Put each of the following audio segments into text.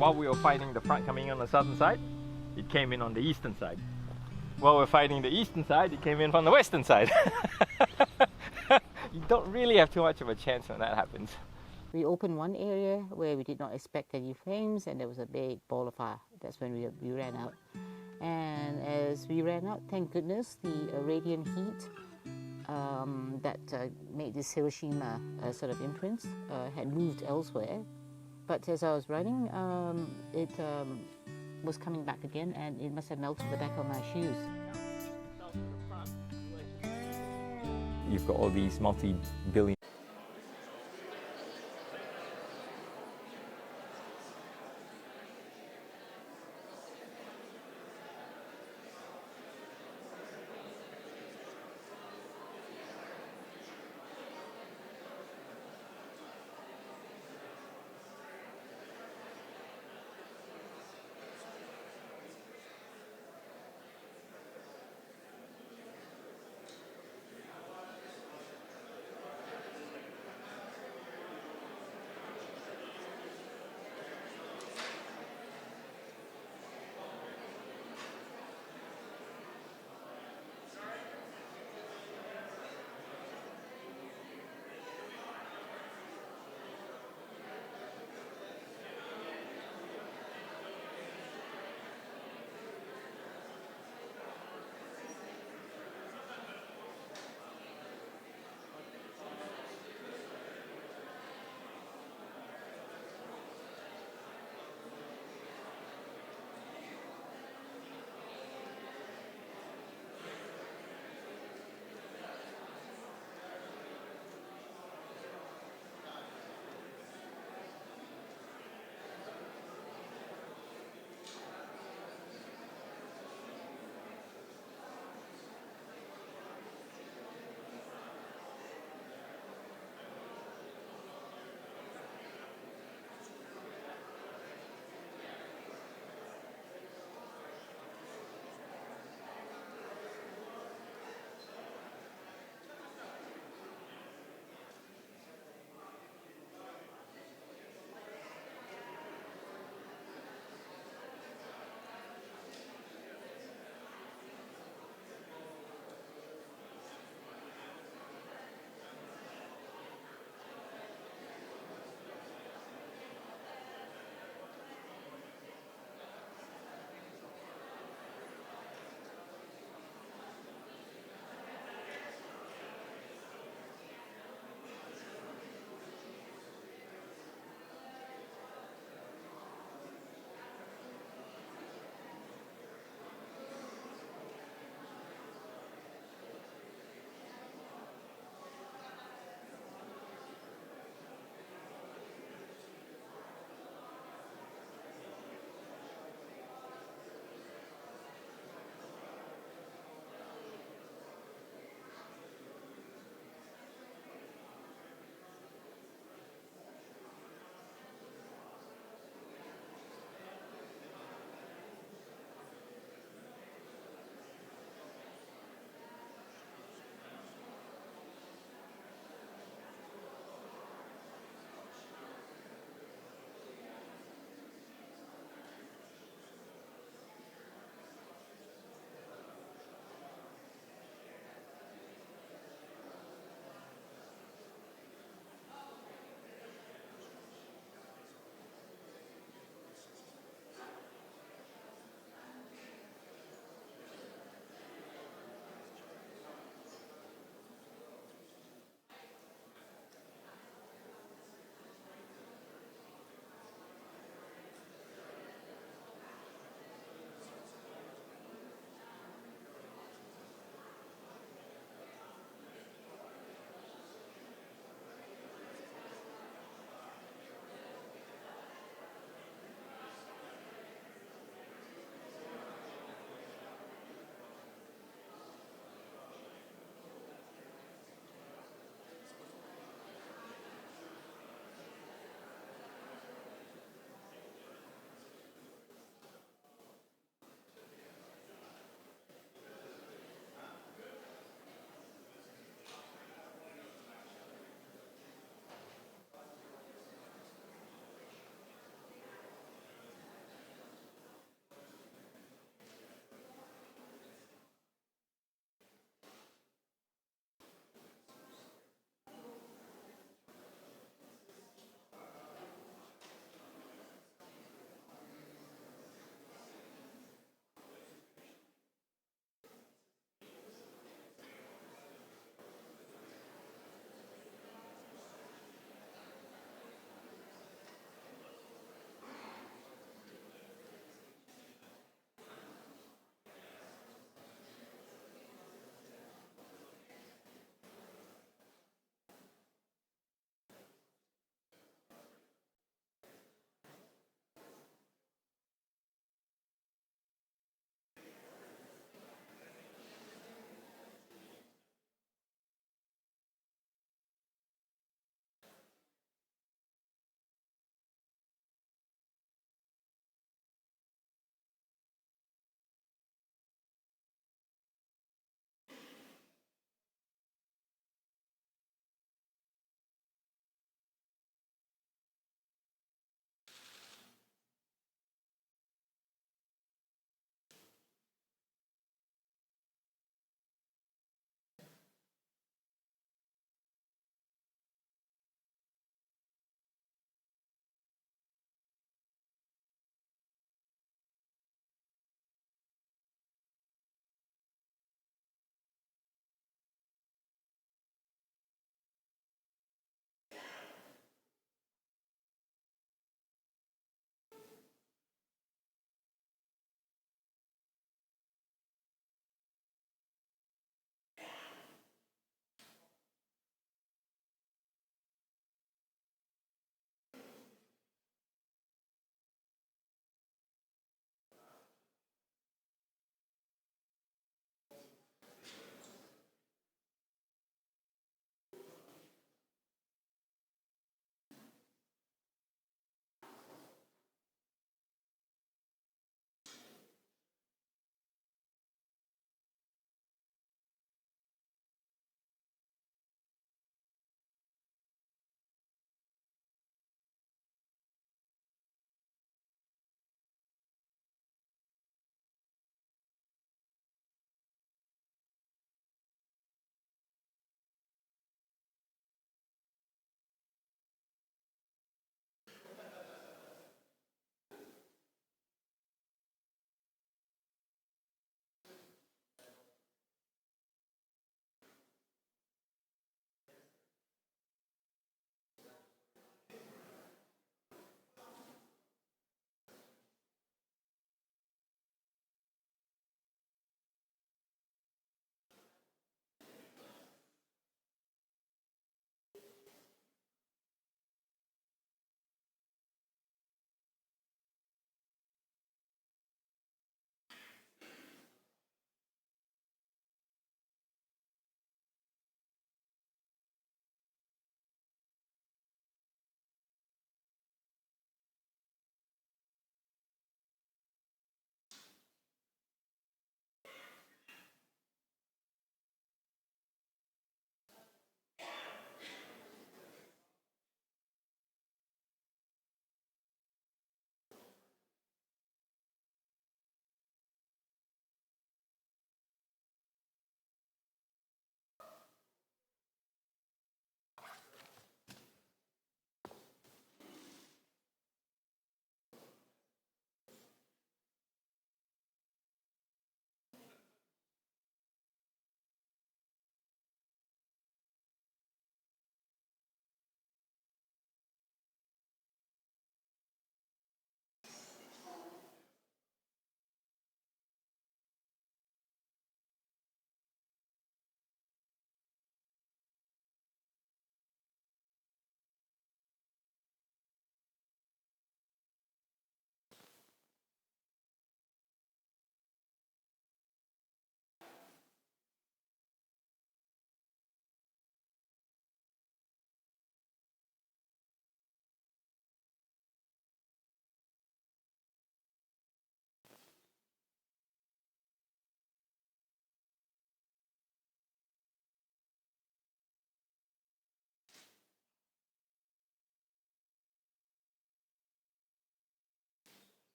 while we were fighting the front coming in on the southern side, it came in on the eastern side. While we're fighting the eastern side, it came in from the western side. You don't really have too much of a chance when that happens. We opened one area where we did not expect any flames, and there was a big ball of fire. That's when we ran out. And as we ran out, thank goodness, the radiant heat that made this Hiroshima sort of imprints had moved elsewhere. But as I was running, it was coming back again, and it must have melted the back of my shoes. You've got all these multi-billion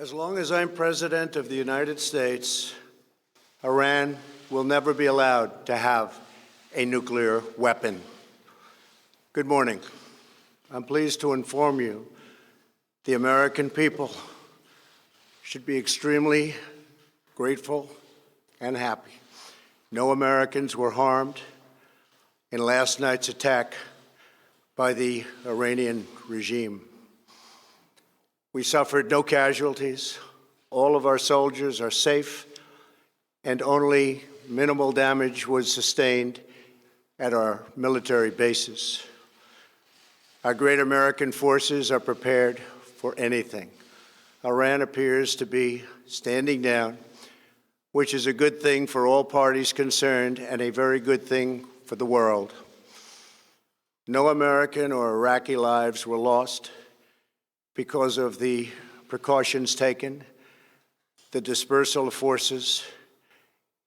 As long as I'm President of the United States, Iran will never be allowed to have a nuclear weapon. Good morning. I'm pleased to inform you the American people should be extremely grateful and happy. No Americans were harmed in last night's attack by the Iranian regime. We suffered no casualties. All of our soldiers are safe, and only minimal damage was sustained at our military bases. Our great American forces are prepared for anything. Iran appears to be standing down, which is a good thing for all parties concerned and a very good thing for the world. No American or Iraqi lives were lost because of the precautions taken, the dispersal of forces,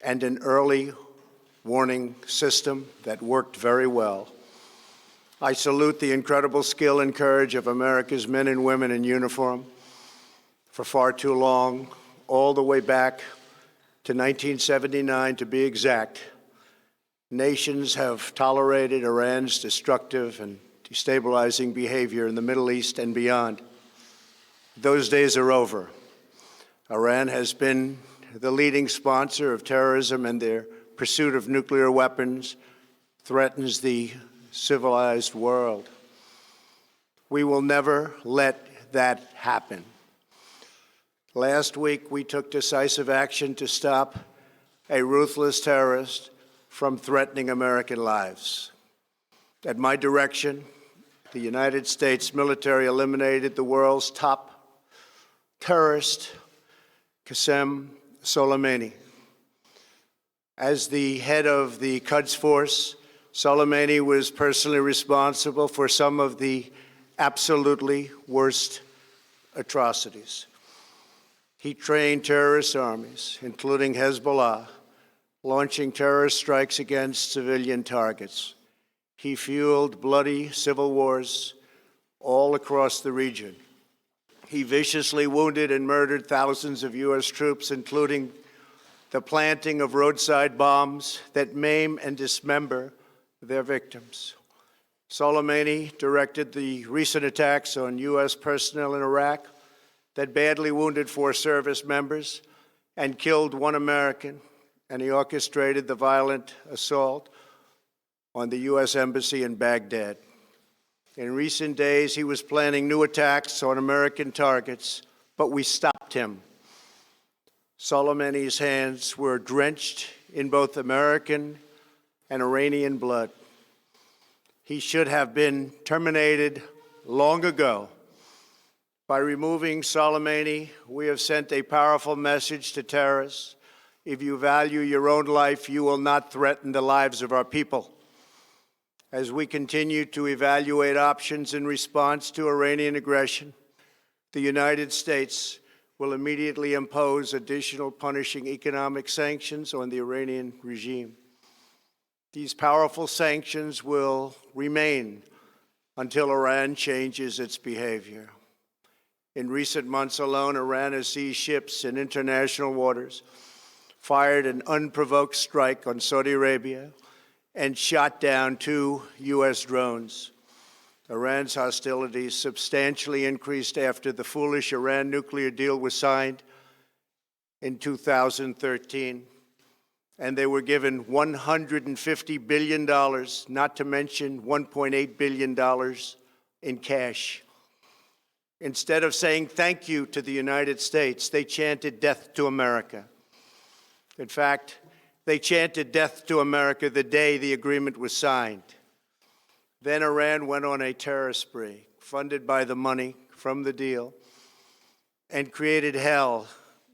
and an early warning system that worked very well. I salute the incredible skill and courage of America's men and women in uniform. For far too long, all the way back to 1979 to be exact, nations have tolerated Iran's destructive and destabilizing behavior in the Middle East and beyond. Those days are over. Iran has been the leading sponsor of terrorism, and their pursuit of nuclear weapons threatens the civilized world. We will never let that happen. Last week, we took decisive action to stop a ruthless terrorist from threatening American lives. At my direction, the United States military eliminated the world's top terrorist, Qassem Soleimani. As the head of the Quds Force, Soleimani was personally responsible for some of the absolutely worst atrocities. He trained terrorist armies, including Hezbollah, launching terrorist strikes against civilian targets. He fueled bloody civil wars all across the region. He viciously wounded and murdered thousands of U.S. troops, including the planting of roadside bombs that maim and dismember their victims. Soleimani directed the recent attacks on U.S. personnel in Iraq that badly wounded 4 service members and killed 1 American, and he orchestrated the violent assault on the U.S. Embassy in Baghdad. In recent days, he was planning new attacks on American targets, but we stopped him. Soleimani's hands were drenched in both American and Iranian blood. He should have been terminated long ago. By removing Soleimani, we have sent a powerful message to terrorists. If you value your own life, you will not threaten the lives of our people. As we continue to evaluate options in response to Iranian aggression, the United States will immediately impose additional punishing economic sanctions on the Iranian regime. These powerful sanctions will remain until Iran changes its behavior. In recent months alone, Iran has seized ships in international waters, fired an unprovoked strike on Saudi Arabia, and shot down 2 U.S. drones. Iran's hostilities substantially increased after the foolish Iran nuclear deal was signed in 2013, and they were given $150 billion, not to mention $1.8 billion in cash. Instead of saying thank you to the United States, they chanted death to America. In fact, they chanted death to America the day the agreement was signed. Then Iran went on a terror spree, funded by the money from the deal, and created hell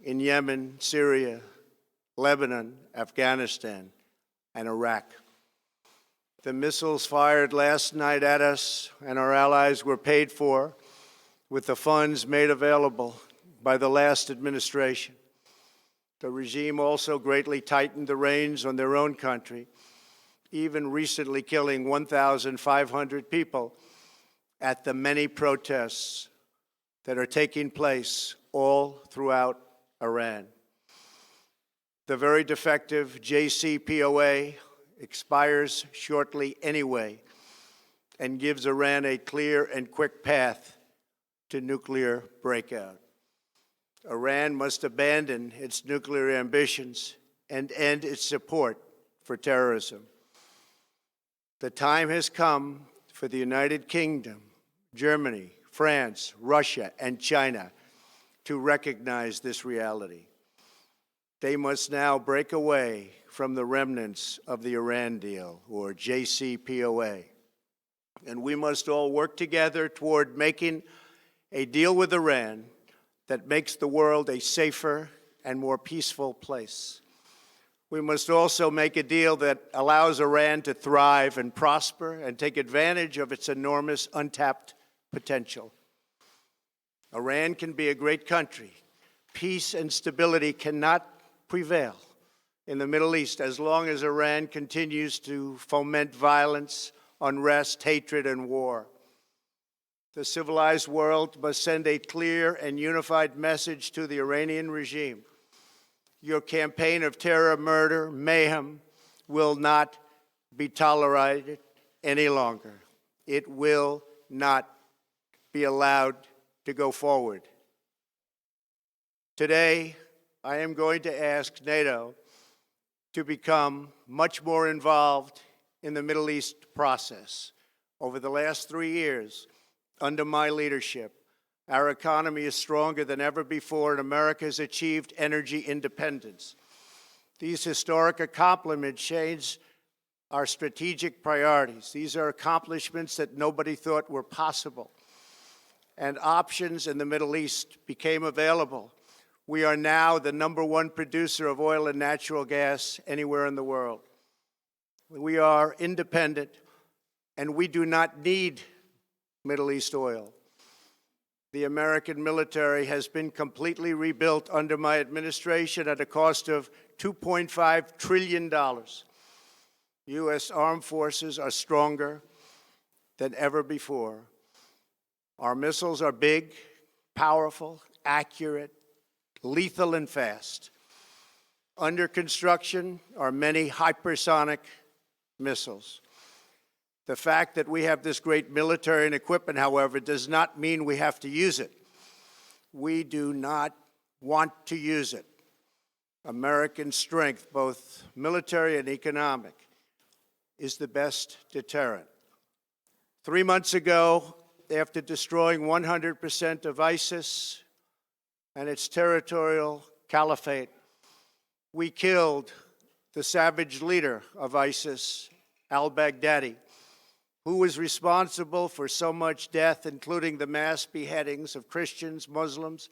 in Yemen, Syria, Lebanon, Afghanistan, and Iraq. The missiles fired last night at us and our allies were paid for with the funds made available by the last administration. The regime also greatly tightened the reins on their own country, even recently killing 1,500 people at the many protests that are taking place all throughout Iran. The very defective JCPOA expires shortly anyway and gives Iran a clear and quick path to nuclear breakout. Iran must abandon its nuclear ambitions and end its support for terrorism. The time has come for the United Kingdom, Germany, France, Russia, and China to recognize this reality. They must now break away from the remnants of the Iran deal, or JCPOA. And we must all work together toward making a deal with Iran that makes the world a safer and more peaceful place. We must also make a deal that allows Iran to thrive and prosper and take advantage of its enormous untapped potential. Iran can be a great country. Peace and stability cannot prevail in the Middle East as long as Iran continues to foment violence, unrest, hatred, and war. The civilized world must send a clear and unified message to the Iranian regime. Your campaign of terror, murder, mayhem will not be tolerated any longer. It will not be allowed to go forward. Today, I am going to ask NATO to become much more involved in the Middle East process. Over the last 3 years, under my leadership, our economy is stronger than ever before, and America has achieved energy independence. These historic accomplishments change our strategic priorities. These are accomplishments that nobody thought were possible. And options in the Middle East became available. We are now the #1 producer of oil and natural gas anywhere in the world. We are independent, and we do not need Middle East oil. The American military has been completely rebuilt under my administration at a cost of $2.5 trillion. U.S. armed forces are stronger than ever before. Our missiles are big, powerful, accurate, lethal, and fast. Under construction are many hypersonic missiles. The fact that we have this great military and equipment, however, does not mean we have to use it. We do not want to use it. American strength, both military and economic, is the best deterrent. 3 months ago, after destroying 100% of ISIS and its territorial caliphate, we killed the savage leader of ISIS, al-Baghdadi, who was responsible for so much death, including the mass beheadings of Christians, Muslims,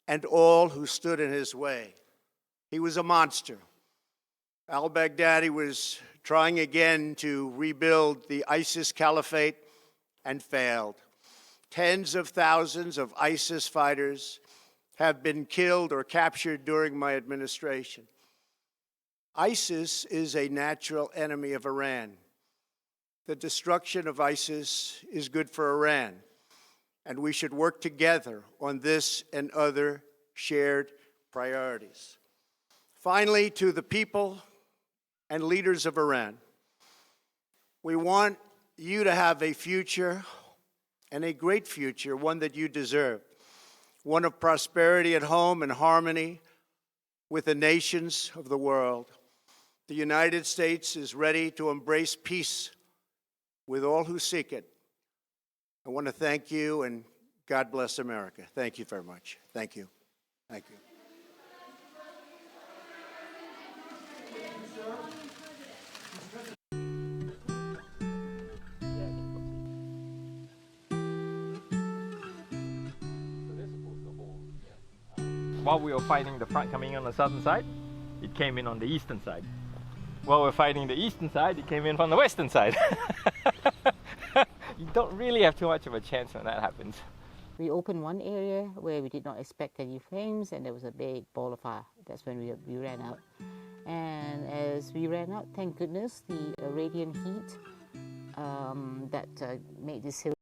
and all who stood in his way. He was a monster. Al-Baghdadi was trying again to rebuild the ISIS caliphate and failed. Tens of thousands of ISIS fighters have been killed or captured during my administration. ISIS is a natural enemy of Iran. The destruction of ISIS is good for Iran, and we should work together on this and other shared priorities. Finally, to the people and leaders of Iran, we want you to have a future, and a great future, one that you deserve, one of prosperity at home and harmony with the nations of the world. The United States is ready to embrace peace with all who seek it. I want to thank you, and God bless America. Thank you very much. Thank you. Thank you. While we were fighting the front coming in on the southern side, it came in on the eastern side. While we're fighting the eastern side, it came in from the western side. You don't really have too much of a chance when that happens. We opened one area where we did not expect any flames, and there was a big ball of fire. That's when we ran out. And as we ran out, thank goodness, the radiant heat that made this hill